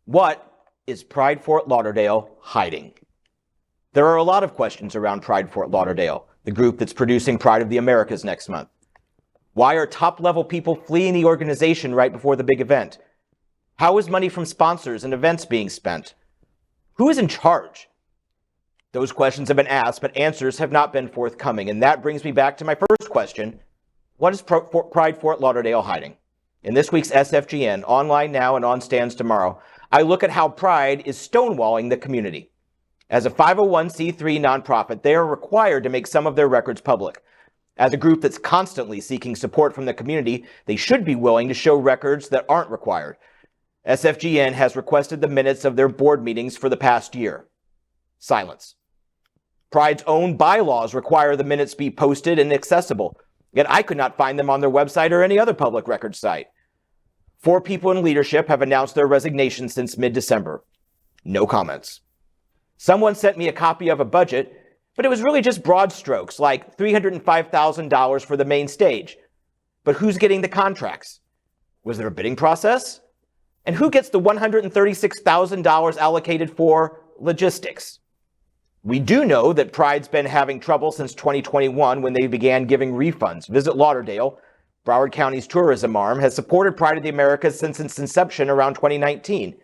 What is Pride Fort Lauderdale hiding? There are a lot of questions around Pride Fort Lauderdale, the group that's producing Pride of the Americas next month. Why are top-level people fleeing the organization right before the big event? How is money from sponsors and events being spent? Who is in charge? Those questions have been asked, but answers have not been forthcoming. And that brings me back to my first question. What is Pride Fort Lauderdale hiding? In this week's SFGN, online now and on stands tomorrow, I look at how Pride is stonewalling the community. As a 501c3 nonprofit, they are required to make some of their records public. As a group that's constantly seeking support from the community, they should be willing to show records that aren't required. SFGN has requested the minutes of their board meetings for the past year. Silence. Pride's own bylaws require the minutes be posted and accessible, yet I could not find them on their website or any other public records site. 4 people in leadership have announced their resignation since mid-December. No comments. Someone sent me a copy of a budget, but it was really just broad strokes, like $305,000 for the main stage. But who's getting the contracts? Was there a bidding process? And who gets the $136,000 allocated for logistics? We do know that Pride's been having trouble since 2021 when they began giving refunds. Visit Lauderdale, Broward County's tourism arm, has supported Pride of the Americas since its inception around 2019.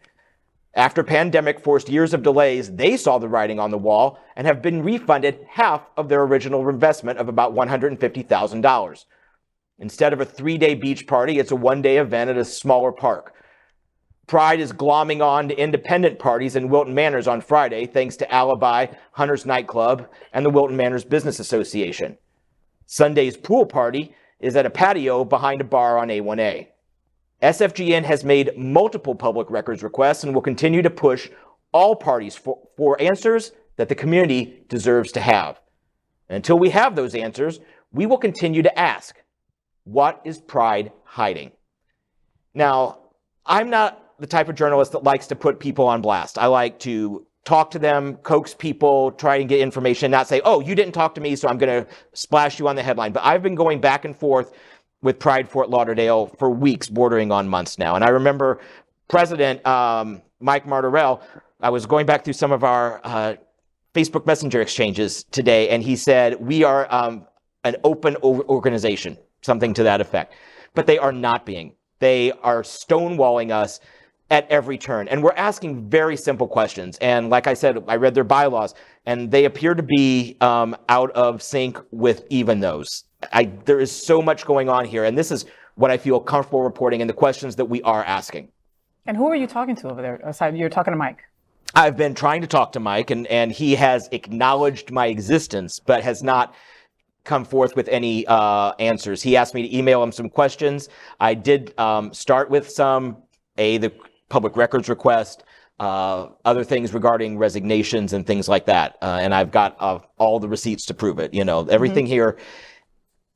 After pandemic forced years of delays, they saw the writing on the wall and have been refunded half of their original investment of about $150,000. Instead of a 3-day beach party, it's a 1-day event at a smaller park. Pride is glomming on to independent parties in Wilton Manors on Friday, thanks to Alibi, Hunter's Nightclub, and the Wilton Manors Business Association. Sunday's pool party is at a patio behind a bar on A1A. SFGN has made multiple public records requests and will continue to push all parties for answers that the community deserves to have. And until we have those answers, we will continue to ask, what is Pride hiding? Now, I'm not the type of journalist that likes to put people on blast. I like to talk to them, coax people, try and get information, not say, oh, you didn't talk to me, so I'm going to splash you on the headline. But I've been going back and forth with Pride Fort Lauderdale for weeks, bordering on months now. And I remember President Mike Martorell, I was going back through some of our Facebook Messenger exchanges today, and he said, we are an open organization, something to that effect. But they are not being. They are stonewalling us at every turn. And we're asking very simple questions. And like I said, I read their bylaws, and they appear to be out of sync with even those. There is so much going on here, and this is what I feel comfortable reporting and the questions that we are asking. And who are you talking to over there? Aside, you're talking to Mike. I've been trying to talk to Mike, and he has acknowledged my existence, but has not come forth with any answers. He asked me to email him some questions. I did start with the public records request, other things regarding resignations and things like that. And I've got all the receipts to prove it. You know, everything here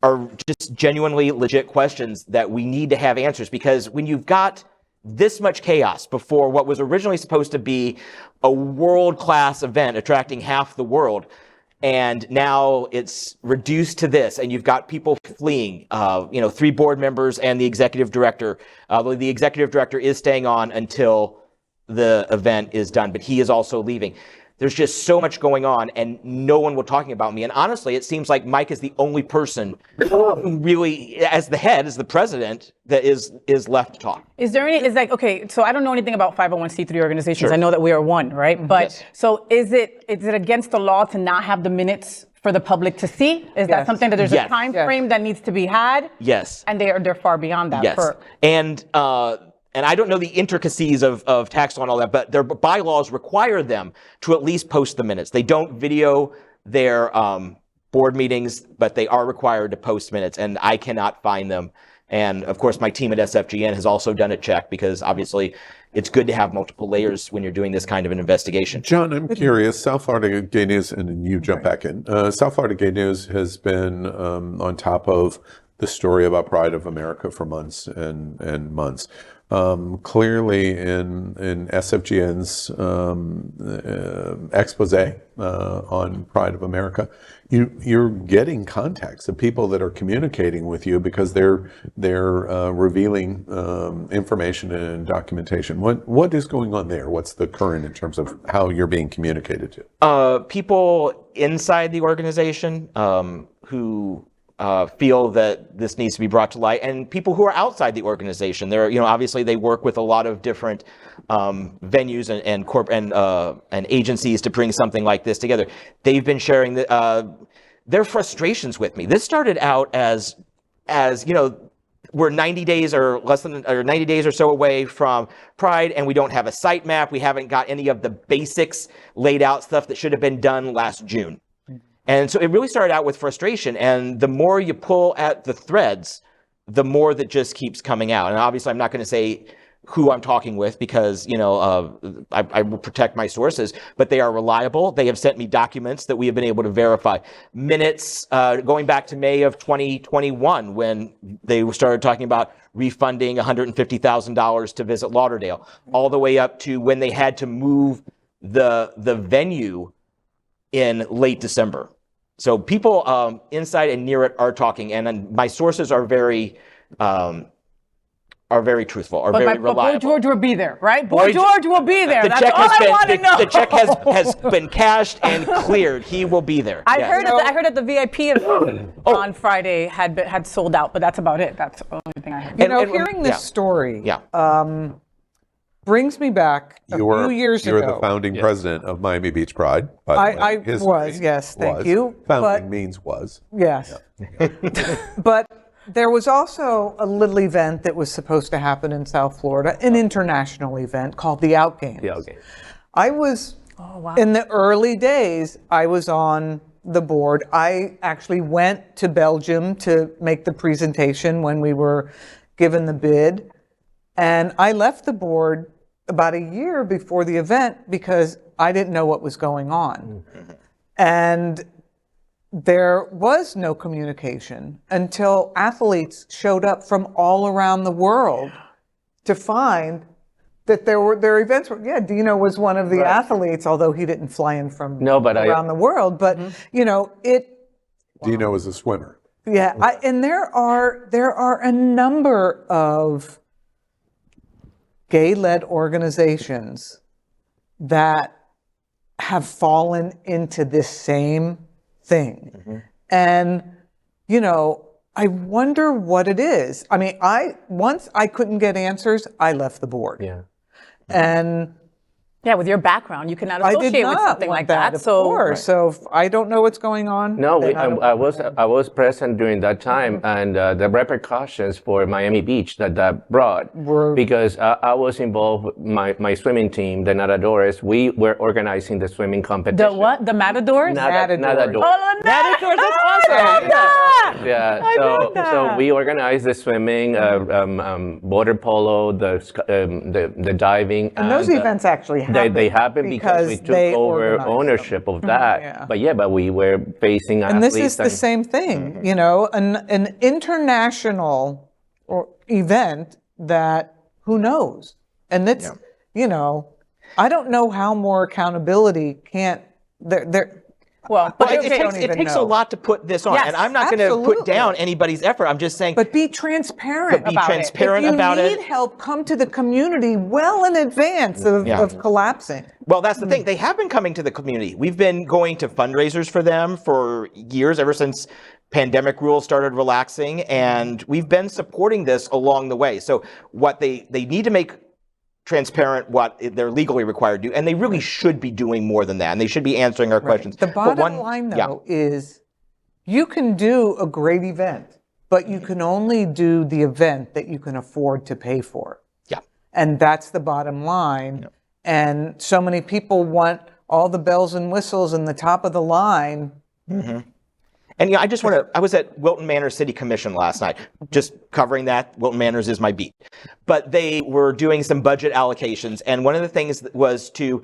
are just genuinely legit questions that we need to have answers, because when you've got this much chaos before what was originally supposed to be a world-class event attracting half the world, and now it's reduced to this, and you've got people fleeing, 3 board members and the executive director. The executive director is staying on until the event is done, but he is also leaving. There's just so much going on, and no one was talking about me. And honestly, it seems like Mike is the only person who really, as the president, that is left to talk. Is there any, okay, so I don't know anything about 501c3 organizations. Sure. I know that we are one, right? But yes. So is it against the law to not have the minutes for the public to see? Is that something that there's a time frame that needs to be had? Yes. And they're far beyond that. Yes. And I don't know the intricacies of tax law and all that, but their bylaws require them to at least post the minutes. They don't video their board meetings, but they are required to post minutes, and I cannot find them. And of course, my team at SFGN has also done a check, because obviously it's good to have multiple layers when you're doing this kind of an investigation. John, I'm curious, South Florida Gay News, and then you jump back in. South Florida Gay News has been on top of the story about Pride of America for months and months. Clearly in SFGN's expose on Pride of America, you're getting contacts of people that are communicating with you because they're revealing information and documentation. What is going on there? What's the current in terms of how you're being communicated to? People inside the organization who feel that this needs to be brought to light, and people who are outside the organization. They're, obviously they work with a lot of different venues and agencies to bring something like this together. They've been sharing their frustrations with me. This started out as we're 90 days or 90 days or so away from Pride, and we don't have a site map. We haven't got any of the basics laid out, stuff that should have been done last June. And so it really started out with frustration, and the more you pull at the threads, the more that just keeps coming out. And obviously I'm not going to say who I'm talking with because, I will protect my sources, but they are reliable. They have sent me documents that we have been able to verify. Minutes going back to May of 2021 when they started talking about refunding $150,000 to Visit Lauderdale, all the way up to when they had to move the venue in late December. So people inside and near it are talking, and my sources are very truthful, are very reliable. But Boy George will be there, right? Boy George will be there. The That's check all I want to know. The check has been cashed and cleared. He will be there. I heard that the VIP event on Friday had sold out, but that's about it. That's the only thing I heard. Hearing this story, Yeah. brings me back a few years ago. You're the founding president of Miami Beach Pride, by the way. I History was, yes, thank you. Founding means was. Yes. But there was also a little event that was supposed to happen in South Florida, an international event called the Out Games. Yeah, okay. I was, in the early days, I was on the board. I actually went to Belgium to make the presentation when we were given the bid. And I left the board about a year before the event because I didn't know what was going on. And there was no communication until athletes showed up from all around the world to find that their events were, Dino was one of the athletes, although he didn't fly in from around the world. But, Dino was a swimmer. Yeah, and there are a number of gay-led organizations that have fallen into this same thing. And, I wonder what it is. I mean, once I couldn't get answers, I left the board. Yeah. And with your background, you cannot I associate did not with something want like that. Of course. So if I don't know what's going on. No, I was present during that time, and the repercussions for Miami Beach that brought were because I was involved with my swimming team, the Nadadores. We were organizing the swimming competition. The what? The Matadors? Nadadores. Oh, the Matadors! That's awesome! Yeah. So we organized the swimming, water polo, the diving, and those events actually happened. They happened because we took over ownership of that. But we were facing and athletes. And this is the same thing, an international event that who knows? And it's, I don't know how more accountability can't, Well, but it takes a lot to put this on, and I'm not going to put down anybody's effort. I'm just saying, but be transparent. If you need help, come to the community well in advance of collapsing. Well, that's the thing. They have been coming to the community. We've been going to fundraisers for them for years, ever since pandemic rules started relaxing, and we've been supporting this along the way. So what they need to make transparent what they're legally required to do, and they really should be doing more than that, and they should be answering our questions. The bottom line, though, is you can do a great event, but you can only do the event that you can afford to pay for. Yeah. And that's the bottom line. Yeah. And so many people want all the bells and whistles and the top of the line. Mm-hmm. And I was at Wilton Manors City Commission last night, just covering that. Wilton Manors is my beat. But they were doing some budget allocations, and one of the things was to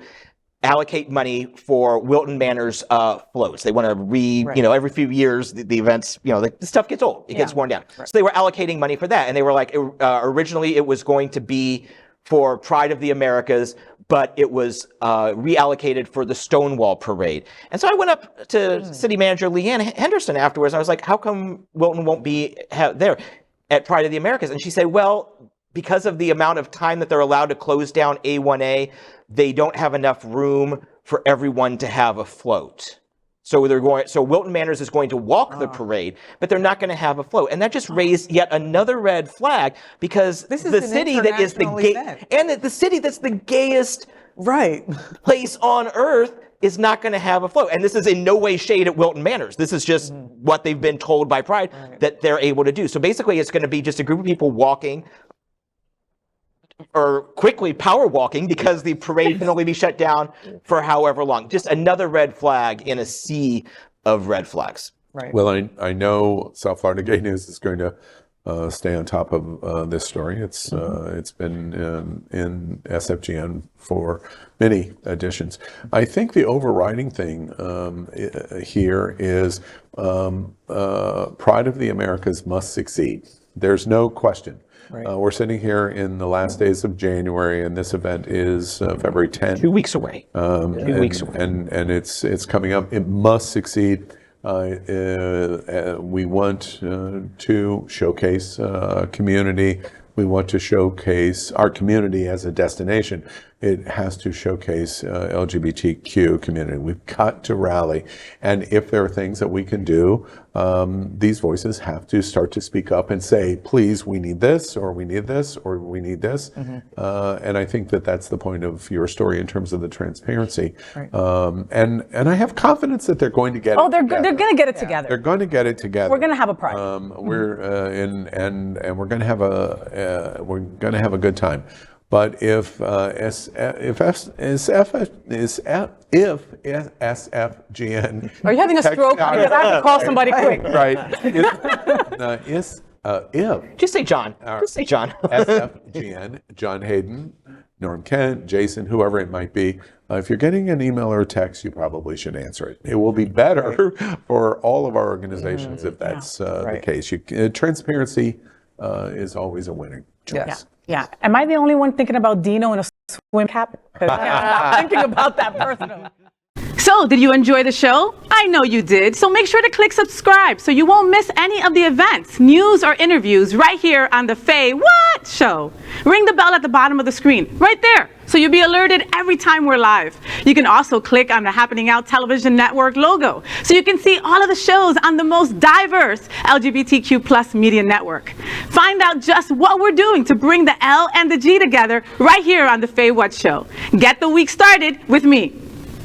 allocate money for Wilton Manors floats. They want to every few years the events, the stuff gets old, it gets worn down. So they were allocating money for that, and they were like, originally it was going to be for Pride of the Americas, but it was reallocated for the Stonewall Parade. And so I went up to City Manager Leanne Henderson afterwards, and I was like, how come Wilton won't be there at Pride of the Americas? And she said, well, because of the amount of time that they're allowed to close down A1A, they don't have enough room for everyone to have a float. So Wilton Manors is going to walk the parade, but they're not going to have a float. And that just raised yet another red flag, because This is the an city that is the international event. and the city that's the gayest place on earth is not going to have a float. And this is in no way shade at Wilton Manors. This is just what they've been told by Pride that they're able to do. So basically it's going to be just a group of people walking, or quickly power walking, because the parade can only be shut down for however long. Just another red flag in a sea of red flags. Right. Well, I know South Florida Gay News is going to stay on top of this story. It's been in SFGN for many editions. I think the overriding thing here is Pride of the Americas must succeed. There's no question. Right. We're sitting here in the last days of January, and this event is February 10th. 2 weeks away. 2 weeks away. And it's coming up. It must succeed. We want to showcase community. We want to showcase our community as a destination. It has to showcase LGBTQ community. We've got to rally. And if there are things that we can do, these voices have to start to speak up and say, please, we need this, or we need this, or we need this. And I think that that's the point of your story in terms of the transparency. Right. And I have confidence that they're going to get it they're together. they're going to get it together. They're going to get it together. We're going to have a pride. We're we're going to have a good time. But if SFGN, Are you having a stroke? Because I have to call somebody quick. right? Just say John. Just say John. SFGN, John Hayden, Norm Kent, Jason, whoever it might be. If you're getting an email or a text, you probably should answer it. It will be better for all of our organizations if that's the case. Transparency is always a winning choice. Yeah. Am I the only one thinking about Dino in a swim cap? I'm thinking about that personally. So, did you enjoy the show? I know you did. So make sure to click subscribe so you won't miss any of the events, news, or interviews right here on the Faye What Show. Ring the bell at the bottom of the screen, right there, so you'll be alerted every time we're live. You can also click on the Happening Out Television Network logo so you can see all of the shows on the most diverse LGBTQ+ media network. Find out just what we're doing to bring the L and the G together right here on the Faye What Show. Get the week started with me.